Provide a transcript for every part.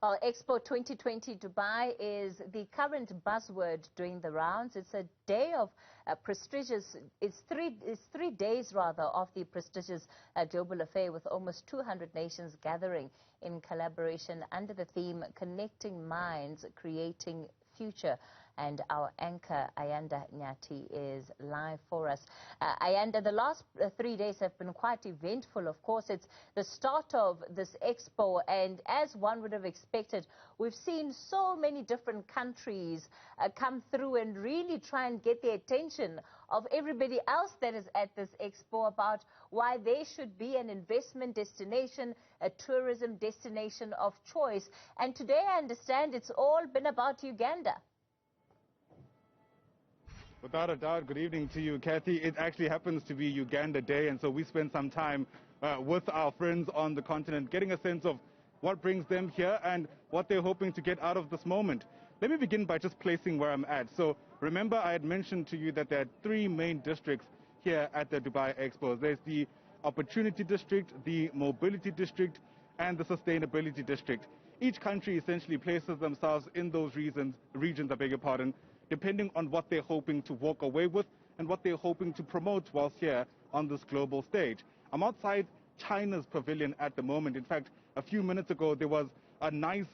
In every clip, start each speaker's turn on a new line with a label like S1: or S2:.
S1: Well, Expo 2020 Dubai is the current buzzword doing the rounds. It's a day of prestigious, it's three days rather of the prestigious global affair with almost 200 nations gathering in collaboration under the theme Connecting Minds, Creating Future. And our anchor, Ayanda Nyati, is live for us. Ayanda, the last 3 days have been quite eventful. Of course, it's the start of this expo, and as one would have expected, we've seen so many different countries come through and really try and get the attention of everybody else that is at this expo about why they should be an investment destination, a tourism destination of choice. And today, I understand it's all been about Uganda.
S2: Without a doubt, good evening to you, Kathy. It actually happens to be Uganda Day, and so we spent some time with our friends on the continent, getting a sense of what brings them here and what they're hoping to get out of this moment. Let me begin by just placing where I'm at. So remember, I had mentioned to you that there are three main districts here at the Dubai Expo. There's the Opportunity District, the Mobility District, and the Sustainability District. Each country essentially places themselves in those regions, I beg your pardon, depending on what they're hoping to walk away with and what they're hoping to promote whilst here on this global stage. I'm outside China's Pavilion at the moment. In fact, a few minutes ago, there was a nice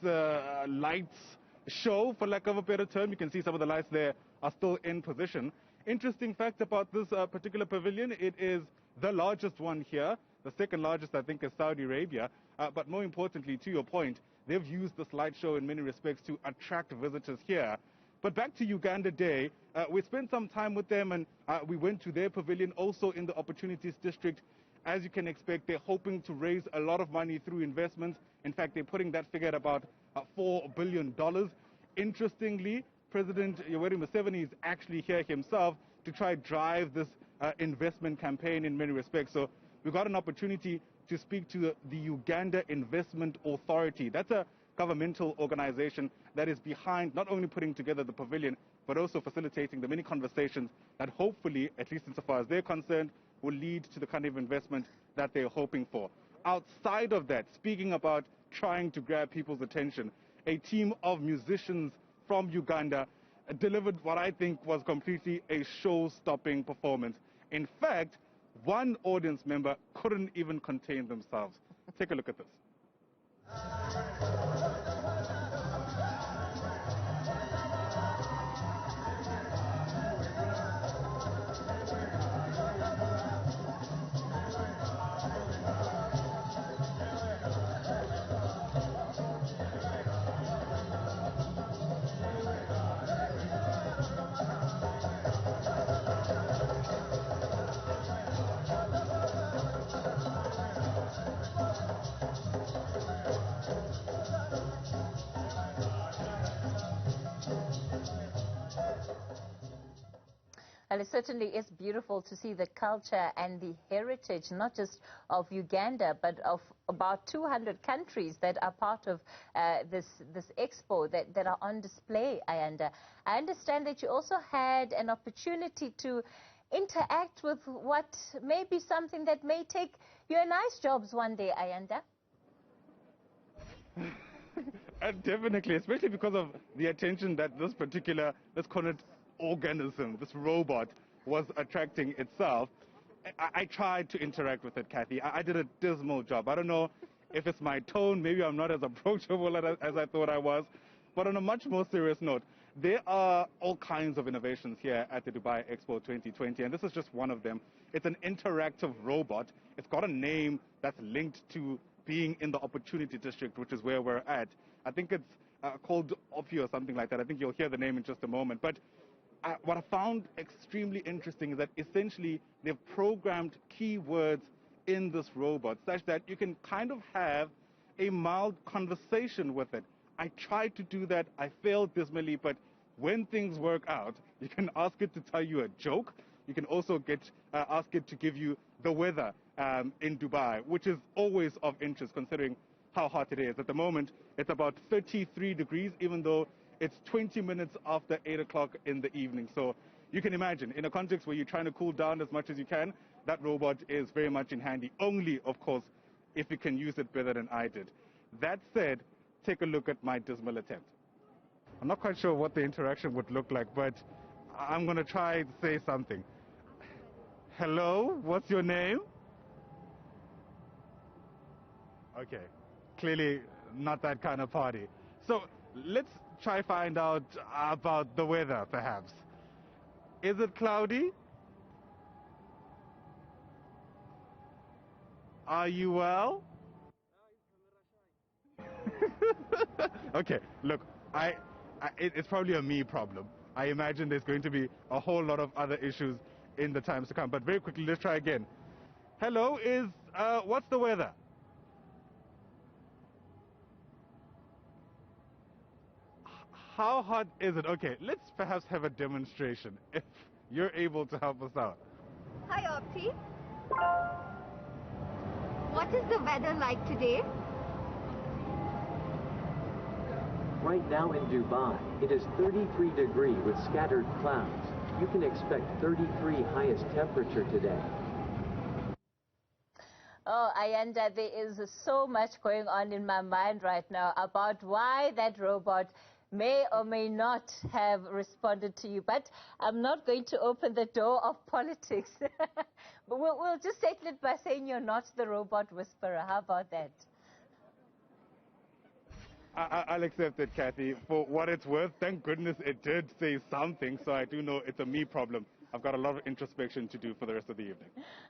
S2: lights show, for lack of a better term. You can see some of the lights there are still in position. Interesting fact about this particular pavilion, it is the largest one here. The second largest, I think, is Saudi Arabia. But more importantly, to your point, they've used this light show in many respects to attract visitors here. But back to Uganda Day, we spent some time with them, and we went to their pavilion also in the Opportunities District. As you can expect, they're hoping to raise a lot of money through investments. In fact, they're putting that figure at about $4 billion. Interestingly, President Yoweri Museveni is actually here himself to try to drive this investment campaign in many respects. So we got an opportunity to speak to the Uganda Investment Authority. That's a governmental organization that is behind not only putting together the pavilion, but also facilitating the many conversations that hopefully, at least insofar as they're concerned, will lead to the kind of investment that they're hoping for. Outside of that, speaking about trying to grab people's attention, a team of musicians from Uganda delivered what I think was completely a show-stopping performance. In fact, one audience member couldn't even contain themselves. Take a look at this.
S1: And it certainly is beautiful to see the culture and the heritage, not just of Uganda, but of about 200 countries that are part of this expo that are on display, Ayanda. I understand that you also had an opportunity to interact with what may be something that may take you a nice jobs one day, Ayanda.
S2: Definitely, especially because of the attention that this particular, let's call it, organism, this robot, was attracting itself. I tried to interact with it, Kathy. I did a dismal job. I don't know if it's my tone. Maybe I'm not as approachable as I thought I was. But on a much more serious note, there are all kinds of innovations here at the Dubai Expo 2020, and this is just one of them. It's an interactive robot. It's got a name that's linked to being in the Opportunity District, which is where we're at. I think it's called Opio or something like that. I think you'll hear the name in just a moment. But what I found extremely interesting is that essentially they've programmed keywords in this robot such that you can kind of have a mild conversation with it. I tried to do that. I failed dismally, but when things work out, you can ask it to tell you a joke. You can also ask it to give you the weather in Dubai, which is always of interest considering how hot it is. At the moment, it's about 33 degrees, even though it's 20 minutes after 8 o'clock in the evening. So you can imagine, in a context where you're trying to cool down as much as you can, that robot is very much in handy. Only, of course, if you can use it better than I did. That said, take a look at my dismal attempt. I'm not quite sure what the interaction would look like, but I'm going to try to say something. Hello, what's your name? Okay, clearly not that kind of party. So let's try find out about the weather, perhaps. Is it cloudy? Are you well? Okay, look, it's probably a me problem. I imagine there's going to be a whole lot of other issues in the times to come. But very quickly, let's try again. Hello, what's the weather? How hot is it? Okay, let's perhaps have a demonstration if you're able to help us out.
S3: Hi, Opti. What is the weather like today?
S4: Right now in Dubai, it is 33 degrees with scattered clouds. You can expect 33 highest temperature today.
S1: Oh, Ayanda, there is so much going on in my mind right now about why that robot may or may not have responded to you. But I'm not going to open the door of politics. But we'll just settle it by saying you're not the robot whisperer. How about that?
S2: I'll accept it, Kathy. For what it's worth, thank goodness it did say something, so I do know it's a me problem. I've got a lot of introspection to do for the rest of the evening.